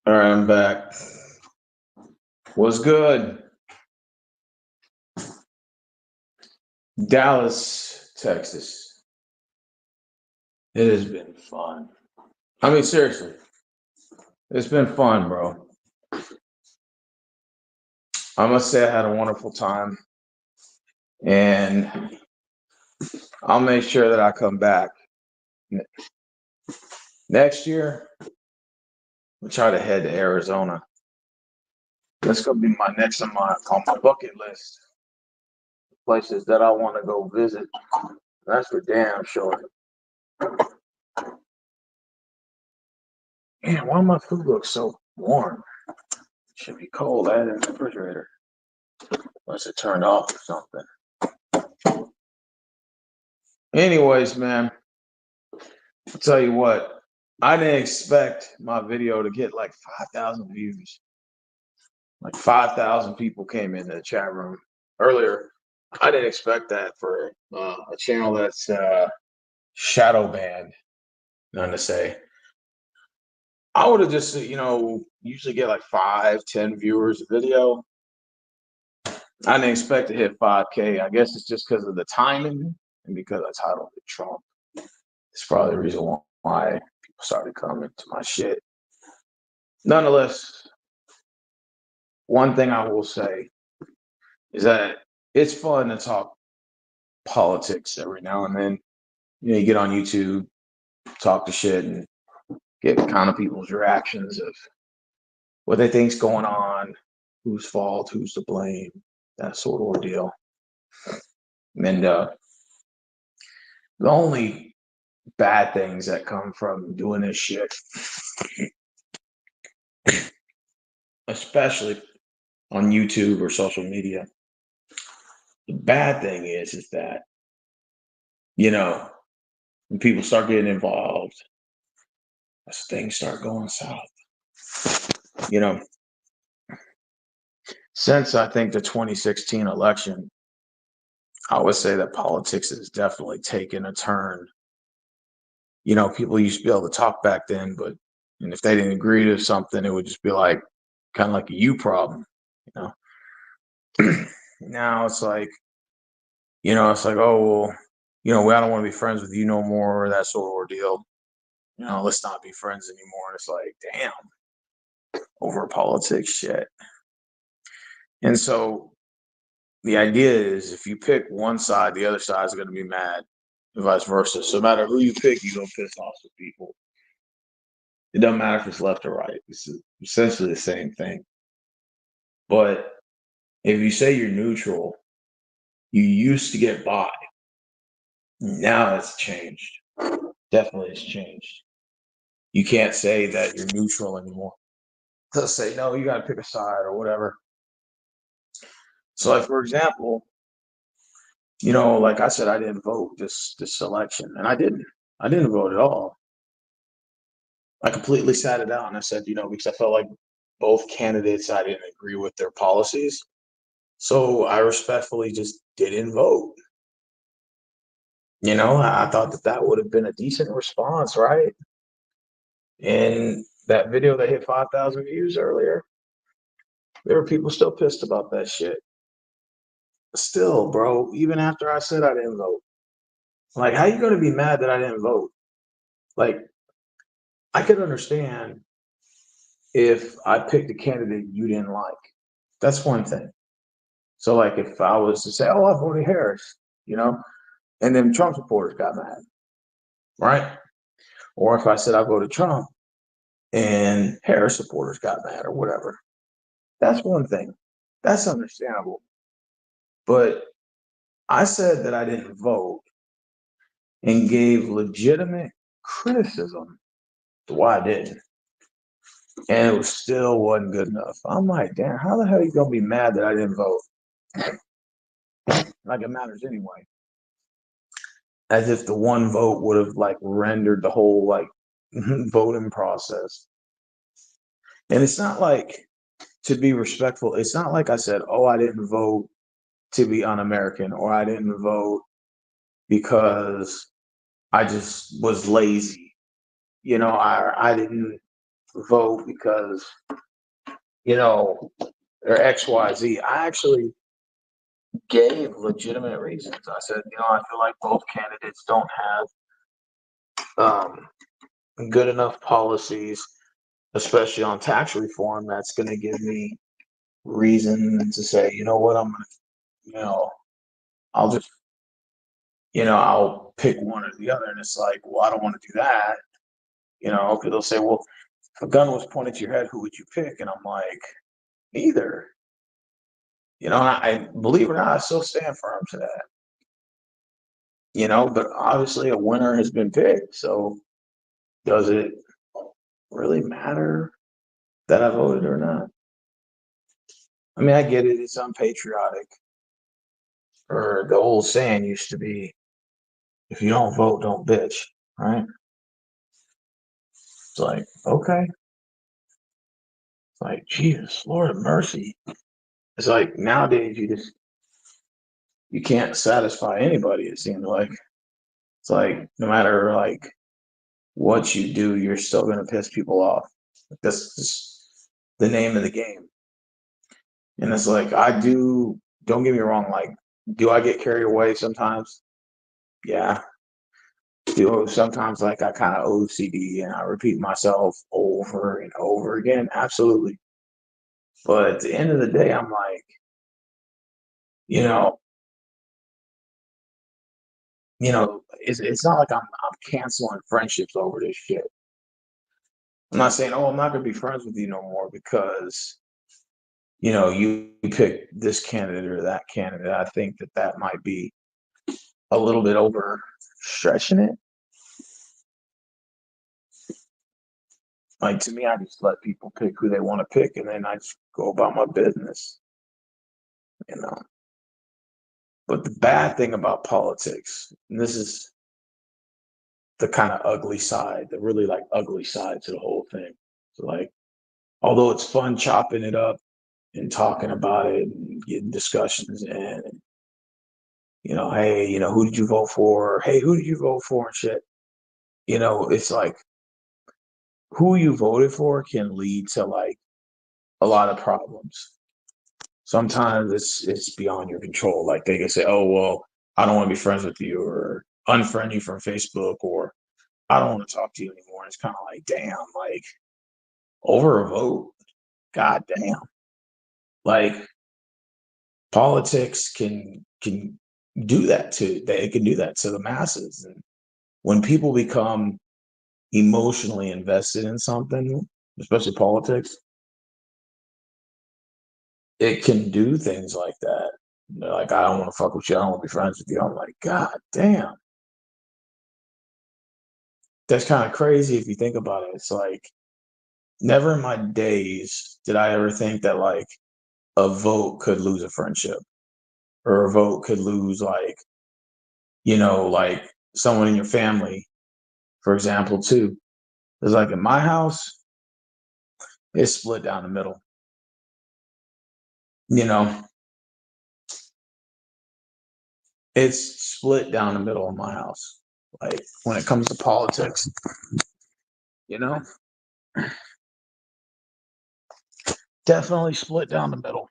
All right, I'm back. What's good? Dallas, Texas. It has been fun. I mean, seriously, it's been fun, bro. I must say I had a wonderful time, and I'll make sure that I come back next year. We'll try to head to Arizona. That's gonna be my next on my bucket list. Places that I want to go visit. That's for damn sure. Man, why my food looks so warm? Should be cold. I had it in the refrigerator. Unless it turned off or something. Anyways, man, I'll tell you what, I didn't expect my video to get like 5,000 views. Like 5,000 people came into the chat room earlier. I didn't expect that for a channel that's shadow banned, none to say. I would have just, usually get like 5, 10 viewers a video. I didn't expect to hit 5K. I guess it's just because of the timing and because I titled it Trump. It's probably the reason why people started coming to my shit. Nonetheless, one thing I will say is that it's fun to talk politics every now and then. You get on YouTube, talk to shit, and get kind of people's reactions of what they think's going on, whose fault, who's to blame, that sort of ordeal. And the only bad things that come from doing this shit, especially on YouTube or social media, the bad thing is that, when people start getting involved, as things start going south. You know, since I think the 2016 election, I would say that politics has definitely taken a turn. People used to be able to talk back then, and if they didn't agree to something, it would just be like kind of like a you problem, you know. Now it's like, oh well, I don't want to be friends with you no more, that sort of ordeal. Let's not be friends anymore. And it's like, damn, over politics shit. And so the idea is if you pick one side, the other side is going to be mad, and vice versa. So no matter who you pick, you're going to piss off some people. It doesn't matter if it's left or right. It's essentially the same thing. But if you say you're neutral, you used to get by. Now it's changed. Definitely it's changed. You can't say that you're neutral anymore. They'll say, no, you got to pick a side or whatever. So, like, for example, like I said, I didn't vote this election, and I didn't. I didn't vote at all. I completely sat it out, and I said, because I felt like both candidates, I didn't agree with their policies, so I respectfully just didn't vote. I thought that would have been a decent response, right? And that video that hit 5,000 views earlier, there were people still pissed about that shit. Still, bro, even after I said I didn't vote. Like, how you gonna be mad that I didn't vote? Like, I could understand if I picked a candidate you didn't like. That's one thing. So, like, if I was to say, "Oh, I voted Harris," and then Trump supporters got mad, right? Or if I said I voted Trump and Harris supporters got mad or whatever, that's one thing. That's understandable. But I said that I didn't vote and gave legitimate criticism to why I didn't. And it still wasn't good enough. I'm like, damn, how the hell are you gonna be mad that I didn't vote? Like it matters anyway. As if the one vote would have like rendered the whole like voting process. And it's not like, to be respectful, it's not like I said, oh, I didn't vote to be un-American, or I didn't vote because I just was lazy. I didn't vote because, they're XYZ. I actually gave legitimate reasons. I said, I feel like both candidates don't have good enough policies, especially on tax reform, that's going to give me reason to say, you know what, I'm going to, I'll just, I'll pick one or the other. And it's like, well, I don't want to do that, because they'll say, well, if a gun was pointed to your head, who would you pick? And I'm like, neither. And I believe it or not, I still stand firm to that. But obviously a winner has been picked. So does it really matter that I voted or not? I mean, I get it, it's unpatriotic. Or the old saying used to be, if you don't vote, don't bitch, right? It's like, okay. It's like, Jesus, Lord of mercy. It's like nowadays you can't satisfy anybody, it seems like. It's like no matter like what you do, you're still gonna piss people off. That's just the name of the game. And it's like don't get me wrong, like, do I get carried away sometimes? Yeah. Do sometimes like I kind of OCD and I repeat myself over and over again? Absolutely. But at the end of the day, I'm like, you know, it's not like I'm canceling friendships over this shit. I'm not saying, oh, I'm not gonna be friends with you no more because you pick this candidate or that candidate. I think that might be a little bit over stretching it. Like to me, I just let people pick who they want to pick, and then I just go about my business. You know. But the bad thing about politics, and this is the kind of ugly side, the really like ugly side to the whole thing. So like, although it's fun chopping it up and talking about it and getting discussions and hey, who did you vote for? Hey, who did you vote for and shit. It's like who you voted for can lead to like a lot of problems. Sometimes it's beyond your control. Like they can say, "Oh well, I don't want to be friends with you," or unfriend you from Facebook, or I don't want to talk to you anymore. And it's kind of like, damn, like over a vote, god damn. Like politics can do that to they can do that to the masses, and when people become emotionally invested in something, especially politics, it can do things like that. They're like, I don't want to fuck with you. I don't want to be friends with you. I'm like, God damn. That's kind of crazy if you think about it. It's like, never in my days did I ever think that like a vote could lose a friendship or a vote could lose like someone in your family, for example, too. It's like in my house, it's split down the middle. You know, it's split down the middle in my house. Like when it comes to politics, you know, definitely split down the middle.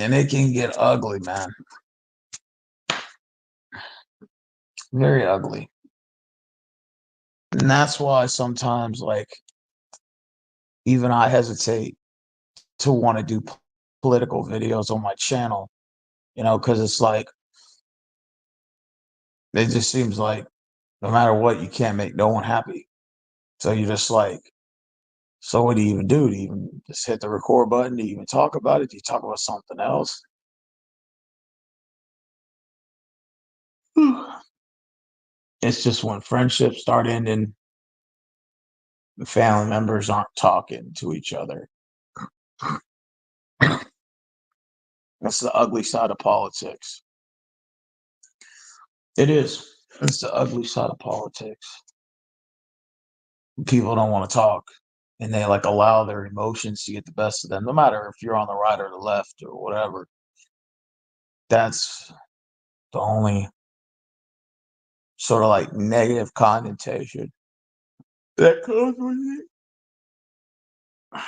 And it can get ugly, man. Very ugly. And that's why sometimes, like, even I hesitate to want to do political videos on my channel, because it's like, it just seems like no matter what, you can't make no one happy. So you just like, so what do you even do? Do you even just hit the record button? Do you even talk about it? Do you talk about something else? It's just when friendships start ending, the family members aren't talking to each other. That's the ugly side of politics. It is. It's the ugly side of politics. People don't want to talk and they like allow their emotions to get the best of them, no matter if you're on the right or the left or whatever. That's the only sort of like negative connotation that comes with it.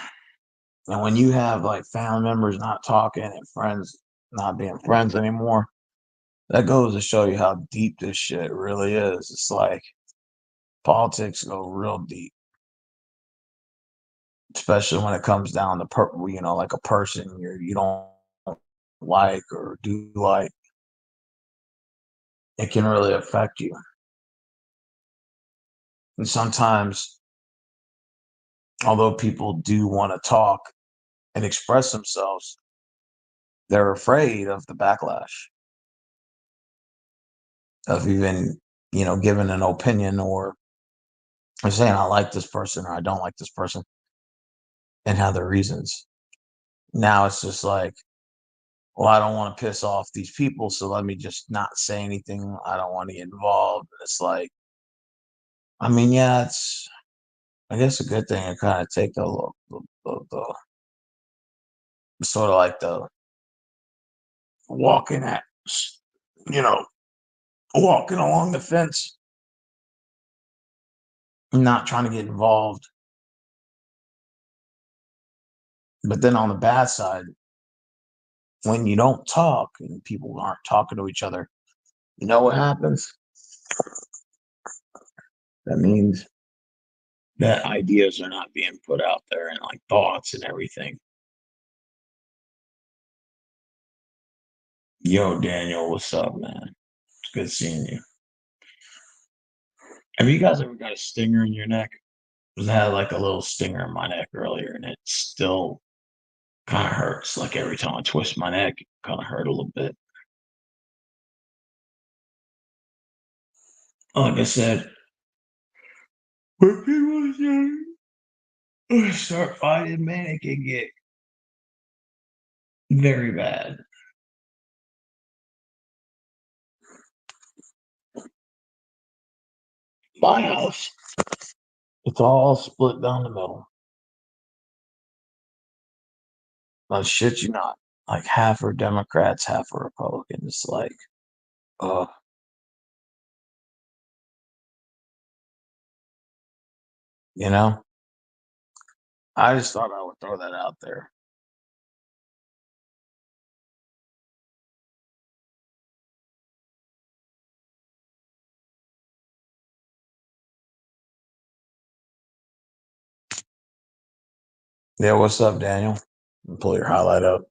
And when you have like family members not talking and friends not being friends anymore, that goes to show you how deep this shit really is. It's like politics go real deep, especially when it comes down to like a person you don't like or do like. It can really affect you. And sometimes, although people do want to talk and express themselves, they're afraid of the backlash of even, giving an opinion or saying I like this person or I don't like this person and have their reasons. Now it's just like, well, I don't want to piss off these people, so let me just not say anything. I don't want to get involved. It's like, I mean, yeah, it's I guess a good thing to kind of take the sort of like the walking at, you know, walking along the fence, not trying to get involved. But then on the bad side, when you don't talk and people aren't talking to each other, you know what happens? That means that ideas are not being put out there and like thoughts and everything. Yo, Daniel, what's up, man? It's good seeing you. Have you guys ever got a stinger in your neck? 'Cause I had like a little stinger in my neck earlier, and it still kind of hurts. Like every time I twist my neck, it kind of hurt a little bit. Like I said, when start fighting, man, it can get very bad. My house, it's all split down the middle. I shit you not. Like half are Democrats, half are Republicans. Like, uh, you know, I just thought I would throw that out there. Yeah, what's up, Daniel? Pull your highlight up.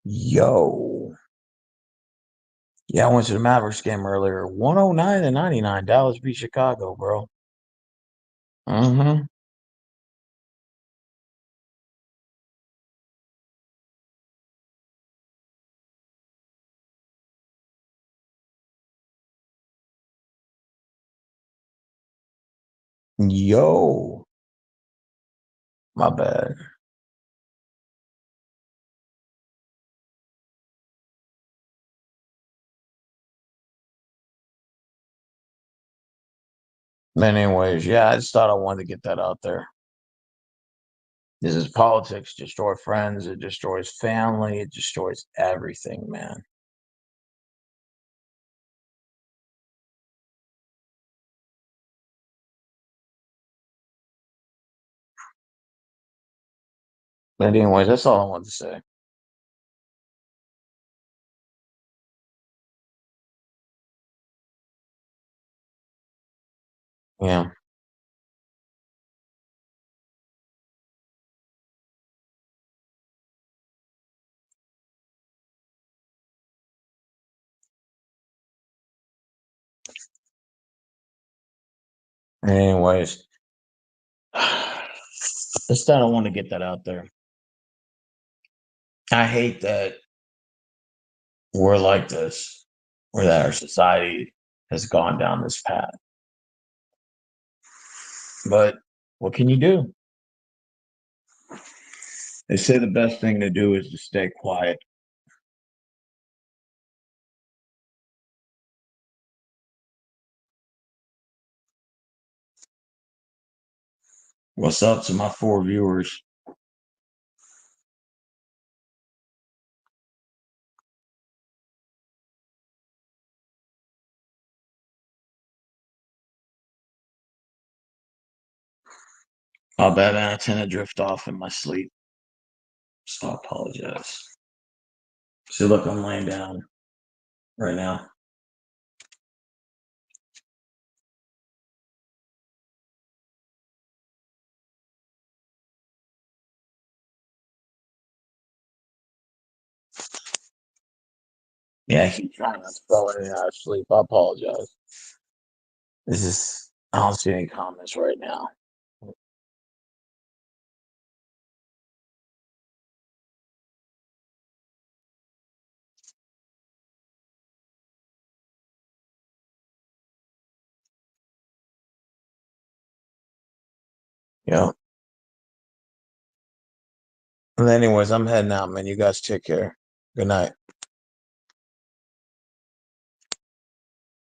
Yo. Yeah, I went to the Mavericks game earlier. 109 to 99. Dallas beat Chicago, bro. Mm-hmm. Yo. My bad. But anyways, yeah, I just thought I wanted to get that out there. This is politics, destroy friends, it destroys family, it destroys everything, man. But anyways, that's all I wanted to say. Yeah. Anyways, just thought I want to get that out there. I hate that we're like this, or that our society has gone down this path. But what can you do? They say the best thing to do is to stay quiet. What's up to my 4 viewers? My bad, man. I tend to drift off in my sleep, so I apologize. See, look, I'm laying down right now. Yeah, I keep trying not to fall in and out of sleep. I apologize. This is, I don't see any comments right now. Yeah. But anyways, I'm heading out, man. You guys take care. Good night.